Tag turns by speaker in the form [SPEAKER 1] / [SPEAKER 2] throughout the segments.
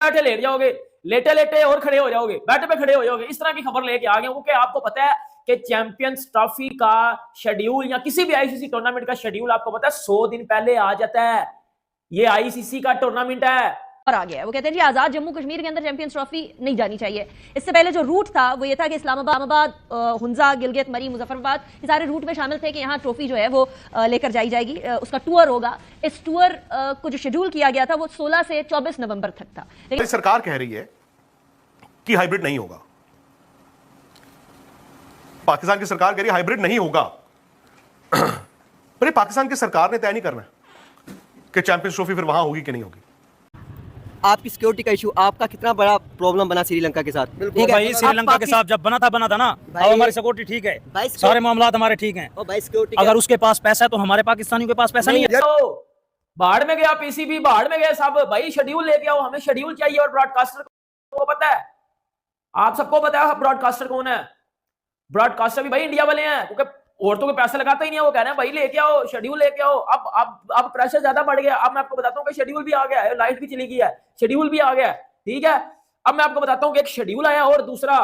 [SPEAKER 1] बैठे लेट जाओगे, लेटे लेटे और खड़े हो जाओगे, बैठे पे खड़े हो जाओगे, इस तरह की खबर लेके आ गए हो कि आपको पता है कि चैंपियंस ट्रॉफी का शेड्यूल या किसी भी आईसीसी टूर्नामेंट का शेड्यूल आपको पता है 100 दिन पहले आ जाता है। ये आईसीसी का टूर्नामेंट है
[SPEAKER 2] और आ गया है। वो कहते हैं जी आजाद जम्मू कश्मीर के अंदर चैंपियंस ट्रॉफी नहीं जानी चाहिए। इससे पहले जो रूट था वो ये था कि इस्लामाबाद, हुंजा, गिलगित, मरी, मुजफ्फराबाद, ये सारे रूट में शामिल थे कि यहाँ ट्रॉफी जो है वो लेकर जाई जाएगी, उसका टूर होगा। इस टूर को जो शेड्यूल किया गया था वो 16 से 24 नवंबर तक था।
[SPEAKER 3] लेकिन सरकार कह रही है कि हाइब्रिड नहीं होगा। पाकिस्तान की सरकार कह रही है हाइब्रिड नहीं होगा। पर ये पाकिस्तान की सरकार ने तय नहीं करना कि चैंपियंस ट्रॉफी फिर वहां होगी कि नहीं होगी।
[SPEAKER 4] आपकी सिक्योरिटी का इशू आपका कितना बड़ा प्रॉब्लम बना श्रीलंका के साथ। ठीक है
[SPEAKER 5] भाई, श्रीलंका के साथ जब बना था ना, अब हमारी सिक्योरिटी ठीक है, सारे मामला हमारे ठीक हैं। अगर उसके पास पैसा है तो हमारे पाकिस्तानियों के पास पैसा नहीं है।
[SPEAKER 1] बाढ़ में गया पीसीबी, बाढ़ में गए सब, भाई शेड्यूल लेके आओ, हमें शेड्यूल चाहिए। और ब्रॉडकास्टर को पता है, आप सबको पता है ब्रॉडकास्टर कौन है। ब्रॉडकास्टर भी भाई इंडिया वाले हैं, क्योंकि औरतों को पैसा लगाता ही नहीं है। वो कह रहे हैं भाई लेके आओ, शेड्यूल लेके आओ। अब प्रेशर ज्यादा बढ़ गया। अब मैं आपको बताता हूँ कि शेड्यूल भी आ गया है, लाइट भी चली गई है, शेड्यूल भी आ गया है, ठीक है। अब मैं आपको बताता हूँ कि एक शेड्यूल आया और दूसरा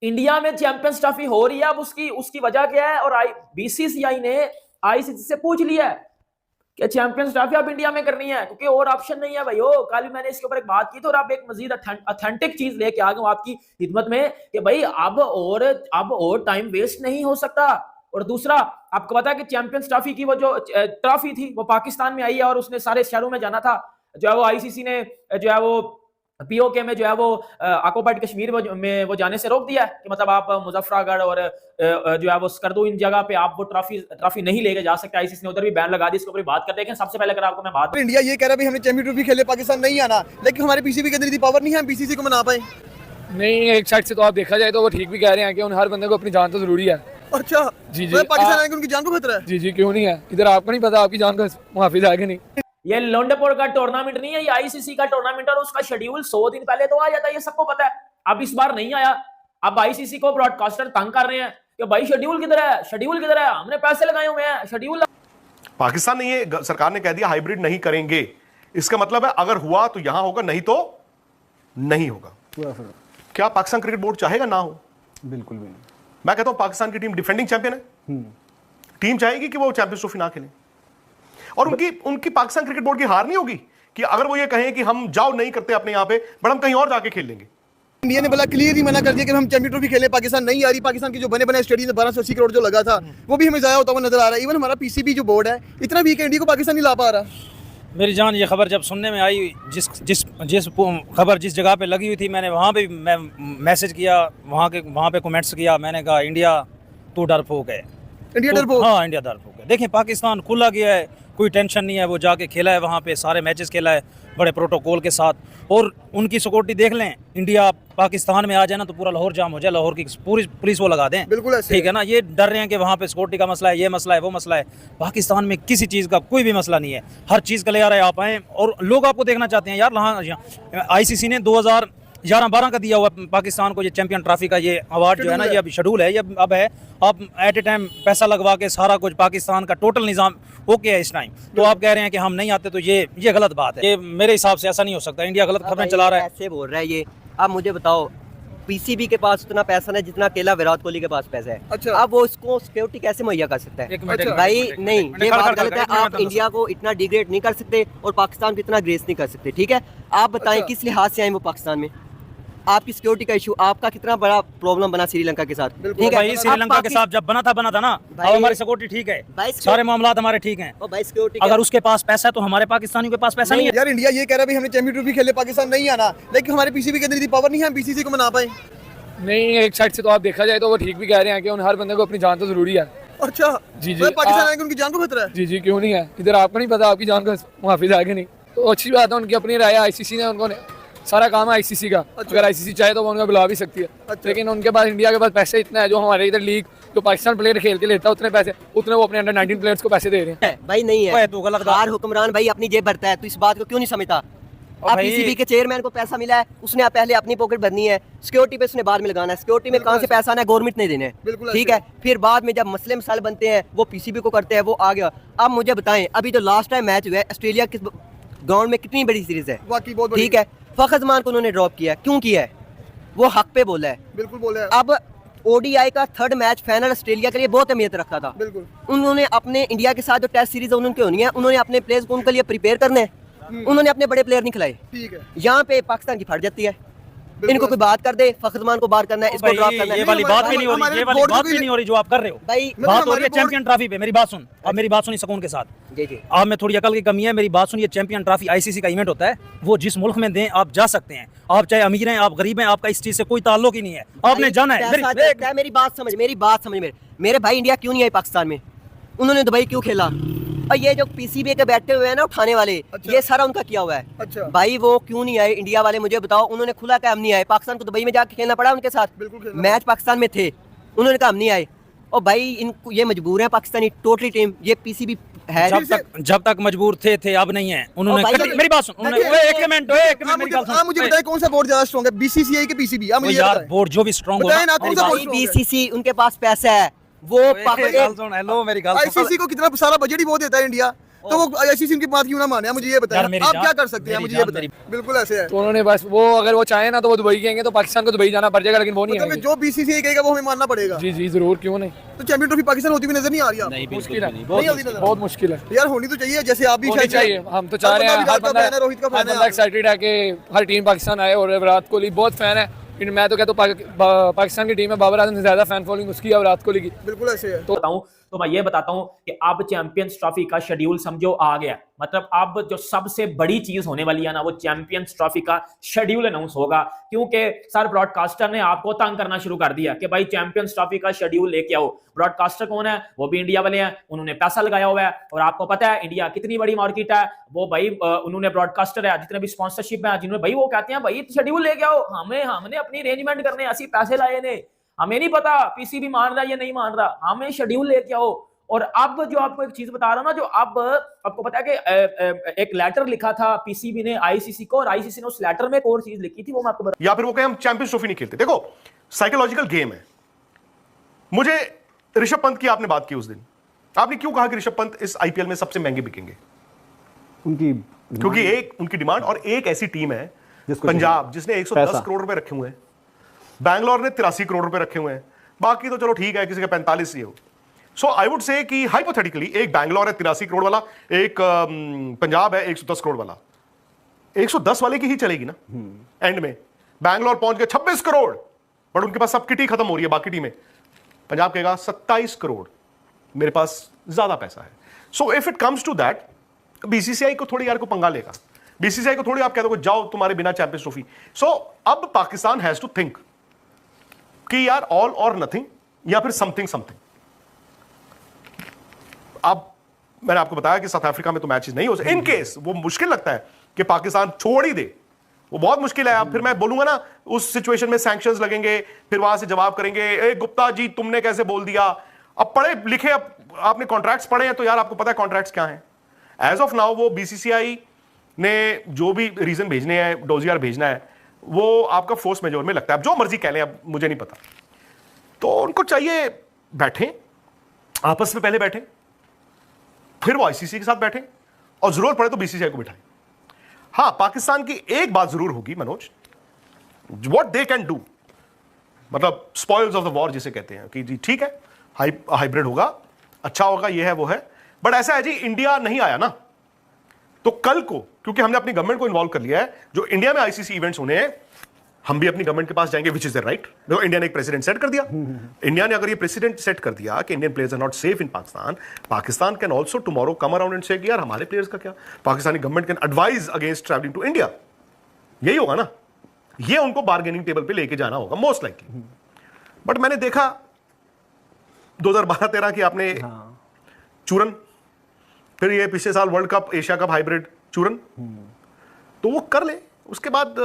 [SPEAKER 1] इंडिया में चैंपियंस ट्रॉफी हो रही है। अब उसकी वजह क्या है, और बीसीसीआई ने आईसीसी से पूछ लिया है कि चैंपियंस ट्रॉफी अब इंडिया में करनी है, क्योंकि और ऑप्शन नहीं है भाई। कल भी मैंने इसके ऊपर एक बात की थी और आप एक मजीद ऑथेंटिक चीज लेके आ गए आपकी खिदमत में कि भाई अब और टाइम वेस्ट नहीं हो सकता। और दूसरा आपको पता है कि चैंपियंस ट्रॉफी की वो जो ट्रॉफी थी वो पाकिस्तान में आई है और उसने सारे शहरों में जाना था। जो है वो आईसीसी ने जो है वो पीओके में जो है वो ऑक्युपाइड कश्मीर में वो जाने से रोक दिया कि मतलब आप मुजफ्फरागढ़ और जो है वो स्कर्दू इन जगह पे आप वो ट्रॉफी नहीं लेके जा सकते। आईसीसी ने उधर भी बैन लगा दी। इसके ऊपर बात करते हैं। सबसे पहले अगर आपको मैं बात,
[SPEAKER 6] इंडिया ये कह रहा है हमने चैंपियन ट्रॉफी खेले, पाकिस्तान नहीं आना, लेकिन हमारे पीसीबी के अंदर इतनी पावर नहीं है, हम पीसीसी को मना पाए।
[SPEAKER 7] नहीं, एक साइड से तो आप देखा जाए तो वो ठीक भी कह रहे हैं कि उन हर बंदे को अपनी जान तो जरूरी है।
[SPEAKER 6] अच्छा
[SPEAKER 7] जी जी,
[SPEAKER 6] पाकिस्तान आएंगे उनकी जान को खतरा है।
[SPEAKER 7] जी जी, क्यों नहीं है। इधर आपको नहीं पता आपकी जान का मुहाफिज है कि नहीं।
[SPEAKER 1] ये लोंडेपोर का टूर्नामेंट नहीं है, ये आईसीसी का टूर्नामेंट और उसका शेड्यूल 100 दिन पहले तो आ जाता है, ये सबको पता है। अब इस बार नहीं आया। अब आईसीसी को ब्रॉडकास्टर तंग कर रहे हैं कि भाई शेड्यूल किधर है, शेड्यूल किधर है, हमने पैसे लगाए हुए हैं, शेड्यूल।
[SPEAKER 3] पाकिस्तान ने ये सरकार ने कह दिया हाइब्रिड नहीं करेंगे। इसका मतलब है अगर हुआ तो यहां होगा, नहीं तो नहीं होगा। क्या पाकिस्तान क्रिकेट बोर्ड चाहेगा ना हो?
[SPEAKER 8] बिल्कुल भी नहीं।
[SPEAKER 3] मैं कहता हूं पाकिस्तान की टीम डिफेंडिंग चैंपियन है, टीम चाहेगी कि वो चैंपियंस ट्रॉफी ना खेले। और उनकी पाकिस्तान क्रिकेट बोर्ड की हार नहीं होगी कि अगर वो ये कहें कि हम जाओ नहीं करते अपने यहां पे, बट हम कहीं और जाके खेल लेंगे।
[SPEAKER 6] इंडिया ने बड़ा क्लियर ही मना कर दिया कि हम चैंपियन ट्रॉफी खेले, पाकिस्तान नहीं आ रही। पाकिस्तान की जो बने स्टेडियम 1280 करोड़ जो लगा था वो भी हमें जाया होता हुआ नजर आ रहा है। इवन हमारा पीसीबी जो बोर्ड है इतना वीक है, इंडिया को पाकिस्तान नहीं ला पा रहा।
[SPEAKER 5] मेरी जान, ये खबर जब सुनने में आई, जिस खबर जिस जगह पे लगी हुई थी, मैंने वहाँ पे मैं मैसेज किया, वहाँ पे कमेंट्स किया। मैंने कहा इंडिया तो डरपोक है,
[SPEAKER 6] इंडिया डरपोक।
[SPEAKER 5] हाँ, इंडिया डरपोक है। देखिए पाकिस्तान खुला गया है, कोई टेंशन नहीं है, वो जाके खेला है वहाँ पे, सारे मैचेस खेला है बड़े प्रोटोकॉल के साथ। और उनकी सिक्योरिटी देख लें, इंडिया पाकिस्तान में आ जाए ना तो पूरा लाहौर जाम हो जाए, लाहौर की पूरी पुलिस वो लगा दें।
[SPEAKER 6] बिल्कुल ऐसे,
[SPEAKER 5] ठीक है ना। ये डर रहे हैं कि वहाँ पे सिक्योरिटी का मसला है, ये मसला है, वो मसला है। पाकिस्तान में किसी चीज़ का कोई भी मसला नहीं है, हर चीज़ का ले आ रहे हैं। आप आएँ और लोग आपको देखना चाहते हैं यार। आईसीसी ने 2011-12 का दिया हुआ पाकिस्तान को ये चैंपियन ट्रॉफी का ये अवार्ड जो है ना, ये अभी शेड्यूल है, ये अब है। आप एट ए टाइम पैसा लगवा के सारा कुछ पाकिस्तान का टोटल निज़ाम ओके है इस टाइम, तो आप कह रहे हैं कि हम नहीं आते, तो ये गलत बात है। ये मेरे हिसाब से ऐसा नहीं हो सकता। इंडिया गलत खबरें चला रहा है,
[SPEAKER 4] ऐसे बोल रहा है ये। अब मुझे बताओ, पीसीबी के पास उतना पैसा नहीं जितना अकेला विराट कोहली के पास पैसा है।
[SPEAKER 6] अच्छा।
[SPEAKER 4] अब वो उसको सिक्योरिटी कैसे मुहैया कर सकता है?
[SPEAKER 6] अच्छा।
[SPEAKER 4] भाई नहीं, ये बात गलत है। आप इंडिया को इतना डिग्रेड नहीं कर सकते और पाकिस्तान को इतना ग्रेस नहीं कर सकते, ठीक है। आप बताएं किस लिहाज से आए वो पाकिस्तान में। आपकी सिक्योरिटी का इशू आपका कितना बड़ा प्रॉब्लम बना श्रीलंका के साथ। ठीक है
[SPEAKER 5] भाई, श्रीलंका के साथ जब बना था ना, अब हमारी सिक्योरिटी ठीक है, सारे मामला हमारे ठीक हैं। अगर उसके पास पैसा है तो हमारे पाकिस्तानियों के पास पैसा नहीं है।
[SPEAKER 6] यार इंडिया ये कह रहा है हमने चैंपियन ट्रॉफी खेले, पाकिस्तान नहीं आना, लेकिन हमारे पीसीबी के अंदर इतनी पावर नहीं है, हम पीसीसी को मना पाए।
[SPEAKER 7] नहीं, एक साइड से तो आप देखा जाए तो वो ठीक भी कह रहे हैं कि उन हर बंदे को अपनी जान तो जरूरी है।
[SPEAKER 6] अच्छा
[SPEAKER 7] जी जी,
[SPEAKER 6] पाकिस्तान आएंगे उनकी जान को खतरा है।
[SPEAKER 7] जी जी, क्यों नहीं है। इधर आपको नहीं पता आपकी जान का मुहाफिज है कि नहीं। तो अच्छी बात है, उनकी अपनी राय। आईसीसी ने उनको सारा काम है आईसीसी का। अगर आईसीसी चाहे तो वो उनको बुला भी सकती है। लेकिन उनके पास, इंडिया के पास पैसे इतना है, जो हमारे इधर लीग जो पाकिस्तान प्लेयर खेल के लेता है उतने पैसे, उतने वो अपने अंडर 19 प्लेयर्स को पैसे दे रहे हैं।
[SPEAKER 4] भाई नहीं है, तो गलत। हर हुक्मरान भाई अपनी जेब भरता है, तो इस बात को क्यों नहीं समझता? अब पीसीबी के चेयरमैन को पैसा मिला है, उसने पहले अपनी पॉकेट भरनी है, सिक्योरिटी पे उसने बाद में लगाना है। सिक्योरिटी में कहाँ से पैसा आना है, गवर्नमेंट नहीं देने हैं, ठीक है। फिर बाद में जब मसले मसाइल बनते हैं वो पीसीबी को करते हैं, वो आ गया। अब मुझे बताएं, अभी जो लास्ट टाइम मैच हुआ है ऑस्ट्रेलिया के ग्राउंड में, कितनी बड़ी सीरीज है, ठीक है। फखर जमान को उन्होंने ड्रॉप किया है, क्यों किया है? वो हक पे बोला है।
[SPEAKER 6] बिल्कुल बोला है।
[SPEAKER 4] अब ओडीआई का 3rd मैच फाइनल ऑस्ट्रेलिया के लिए बहुत अहमियत रखता था।
[SPEAKER 6] बिल्कुल।
[SPEAKER 4] उन्होंने अपने इंडिया के साथ जो टेस्ट सीरीज उनके होनी है, उन्होंने अपने प्लेयर्स को उनके लिए प्रिपेयर करना है। उन्होंने अपने बड़े प्लेयर नहीं खिलाए।
[SPEAKER 6] ठीक है।
[SPEAKER 4] यहाँ पे पाकिस्तान की फट जाती है। इनको कोई बात कर दे, फखर जमान को बाहर करना है, इसको ड्रॉप करना है।
[SPEAKER 5] ये वाली बात भी नहीं हो रही, ये वाली बात भी नहीं हो रही जो आप कर रहे हो।
[SPEAKER 4] भाई
[SPEAKER 5] बात हो रही है चैंपियन ट्रॉफी पे। मेरी बात सुन, अब मेरी बात सुनी सुकून के साथ।
[SPEAKER 4] जी जी।
[SPEAKER 5] आप में थोड़ी अकल की कमी है, मेरी बात सुनिए। चैंपियन ट्रॉफी आईसीसी का इवेंट होता है, वो जिस मुल्क में दें आप जा सकते हैं। आप चाहे अमीर हैं, आप गरीब हैं, आपका इस चीज से कोई ताल्लुक ही नहीं है। आपने जाना है।
[SPEAKER 4] मेरी बात समझ मेरे भाई इंडिया क्यों नहीं आए पाकिस्तान में? उन्होंने दुबई क्यों खेला? और ये जो पीसीबी के बैठे हुए हैं ना उठाने वाले, ये सारा उनका किया हुआ है।
[SPEAKER 6] अच्छा।
[SPEAKER 4] भाई वो क्यों नहीं आए इंडिया वाले, मुझे बताओ। उन्होंने खुला कहा हम नहीं आए, पाकिस्तान को दुबई में जाके खेलना पड़ा उनके साथ।
[SPEAKER 6] बिल्कुल।
[SPEAKER 4] मैच पाकिस्तान में थे, उन्होंने कहा हम नहीं आए। और भाई इनको ये मजबूर है पाकिस्तानी टोटली टीम, ये पीसीबी है।
[SPEAKER 5] जब तक मजबूर थे अब नहीं है। उन्होंने मेरी बात सुन, एक मिनट मेरी बात सुन।
[SPEAKER 6] मुझे बताइए कौन सा बोर्ड ज्यादा स्ट्रांग है, बीसीसीआई के पीसीबी? आप मुझे
[SPEAKER 5] यार बोर्ड जो भी स्ट्रांग हो ना,
[SPEAKER 4] बीसीसी उनके पास पैसा है, वो
[SPEAKER 5] हेलो मेरी गल
[SPEAKER 6] आईसीसी को कितना सारा बजट ही वो देता है इंडिया, तो वो आईसीसी की बात क्यों ना माने? मुझे ये बताइए आप क्या कर सकते हैं, मुझे ये बताइए। बिल्कुल ऐसे है।
[SPEAKER 7] तो उन्होंने बस वो अगर वो चाहे ना तो वो दुबई कहेंगे, तो पाकिस्तान को दुबई जाना पड़ जाएगा, लेकिन वो नहीं
[SPEAKER 6] मतलब जो बीसीसीआई कहेगा वो हमें मानना पड़ेगा।
[SPEAKER 7] जी जी जरूर, क्यों नहीं।
[SPEAKER 6] तो चैंपियन ट्रॉफी पाकिस्तान होती हुई नजर नहीं आ रही?
[SPEAKER 5] नहीं,
[SPEAKER 7] मुश्किल है,
[SPEAKER 6] बहुत
[SPEAKER 7] मुश्किल है
[SPEAKER 6] यार। होनी तो चाहिए, जैसे आप भी
[SPEAKER 7] होनी चाहिए। हम तो चाह रहे हैं, हर बंदा एक्साइटेड है कि हर टीम पाकिस्तान आए। और विराट कोहली बहुत फैन है, मैं तो कहता हूँ पाकिस्तान की टीम है, बाबर आजम से ज्यादा फैन फॉलोइंग उसकी है विराट कोहली की।
[SPEAKER 6] बिल्कुल ऐसे है।
[SPEAKER 1] तो मैं ये बताता हूं कि अब चैंपियंस ट्रॉफी का शेड्यूल समझो आ गया। मतलब अब जो सबसे बड़ी चीज होने वाली है ना, वो चैंपियंस ट्रॉफी का शेड्यूल अनाउंस होगा। क्योंकि सर ब्रॉडकास्टर ने आपको तंग करना शुरू कर दिया कि भाई चैंपियंस ट्रॉफी का शेड्यूल लेके आओ। ब्रॉडकास्टर कौन है? वो भी इंडिया वाले हैं, उन्होंने पैसा लगाया हुआ है। और आपको पता है इंडिया कितनी बड़ी मार्केट है। वो भाई उन्होंने ब्रॉडकास्टर है, जितने भी स्पॉन्सरशिप है, जिन्होंने भाई वो कहते हैं भाई शेड्यूल लेके आओ, हमने अपनी अरेंजमेंट करने, ऐसी पैसे लाए ने, हमें नहीं पता पीसीबी मान रहा है या नहीं मान रहा, हमें शेड्यूल लेके आओ। और अब जो आपको एक चीज बता रहा हूं ना, जो अब आपको पता है कि एक लेटर लिखा था पीसीबी ने आईसीसी को, और आईसीसी ने उस लेटर में एक और चीज लिखी थी, वो मैं आपको
[SPEAKER 3] या फिर वो कहे हम चैंपियंस ट्रॉफी नहीं खेलते। देखो साइकोलॉजिकल गेम है। मुझे ऋषभ पंत की आपने बात की उस दिन, आपने क्यों कहा कि ऋषभ पंत इस आईपीएल में सबसे महंगे बिकेंगे?
[SPEAKER 8] उनकी
[SPEAKER 3] क्योंकि एक उनकी डिमांड, और एक ऐसी टीम है पंजाब जिसने 110 करोड़ रुपए रखे हुए हैं, बैंगलोर ने 83 करोड़ रुपए रखे हुए हैं, बाकी तो चलो ठीक है, किसी का 45 ही हो। सो आई वुड से कि हाइपोथेटिकली एक बैंगलोर है 83 करोड़ वाला, एक पंजाब है 110 करोड़ वाला, 110 वाले की ही चलेगी ना एंड में। बैंगलोर पहुंच गए 26 करोड़, बट उनके पास सब किटी खत्म हो रही है बाकी टीमें। पंजाब कहेगा 27 करोड़, मेरे पास ज्यादा पैसा है। So if it comes to that, BCCI को थोड़ी यार को पंगा लेगा। बीसीसीआई को थोड़ी आप कह दो जाओ तुम्हारे बिना चैंपियंस ट्रॉफी। सो अब पाकिस्तान हैज टू थिंक कि यार ऑल और नथिंग, या फिर समथिंग समथिंग। अब मैंने आपको बताया कि साउथ अफ्रीका में तो मैचेस नहीं हो सकते। इन केस वो मुश्किल लगता है कि पाकिस्तान छोड़ ही दे, वो बहुत मुश्किल है। अब फिर मैं बोलूंगा ना, उस सिचुएशन में सैंक्शंस लगेंगे, फिर वहां से जवाब करेंगे, ए गुप्ता जी तुमने कैसे बोल दिया। अब पढ़े लिखे, अब आपने कॉन्ट्रैक्ट्स पढ़े हैं तो यार आपको पता है कॉन्ट्रैक्ट्स क्या हैं। एज ऑफ नाउ वो बीसीसीआई ने जो भी रीजन भेजने हैं, डोजियर भेजना है, वो आपका फोर्स मेजोर में लगता है। अब जो मर्जी कह लें, अब मुझे नहीं पता। तो उनको चाहिए बैठे आपस में, पहले बैठे, फिर वो आईसीसी के साथ बैठे, और जरूरत पड़े तो बीसीसीआई को बिठाएं। हां, पाकिस्तान की एक बात जरूर होगी Manoj, what they can do, मतलब स्पॉइल्स ऑफ द वॉर जिसे कहते हैं, कि जी ठीक है हाइब्रिड होगा, अच्छा होगा, ये है वो है। बट ऐसा है जी, इंडिया नहीं आया ना, तो कल को क्योंकि हमने अपनी गवर्नमेंट को इन्वॉल्व कर लिया है, जो इंडिया में आईसीसी इवेंट्स होने हैं, हम भी अपनी गवर्नमेंट के पास जाएंगे, विच इज द राइट। देखो इंडिया ने एक प्रेसिडेंट सेट कर दिया। इंडिया ने अगर ये प्रेसिडेंट सेट कर दिया कि Indian players are not safe in Pakistan, Pakistan can also tomorrow come around and say कि यार हमारे प्लेयर्स का क्या। Pakistani government can advise against travelling to India. यही होगा ना, ये उनको बार्गेनिंग टेबल पे लेके जाना होगा मोस्ट लाइकली। बट मैंने देखा 2012-13 की आपने चूरन, फिर ये पिछले साल world cup Asia cup hybrid चूरन, तो वो कर ले। उसके बाद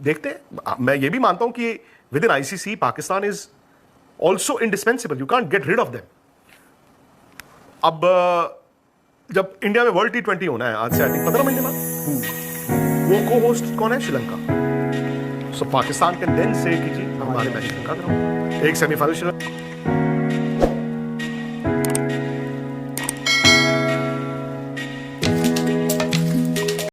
[SPEAKER 3] देखते हैं। मैं ये भी मानता हूं कि within ICC Pakistan is also indispensable, you can't get rid of them. अब जब इंडिया में वर्ल्ड T20 होना है आज से आई थिंक 15 महीने बाद, वो को होस्ट कौन है? श्रीलंका। सो पाकिस्तान कैन देन से कि जी हमारे मैच श्रीलंका कराओ, एक सेमीफाइनल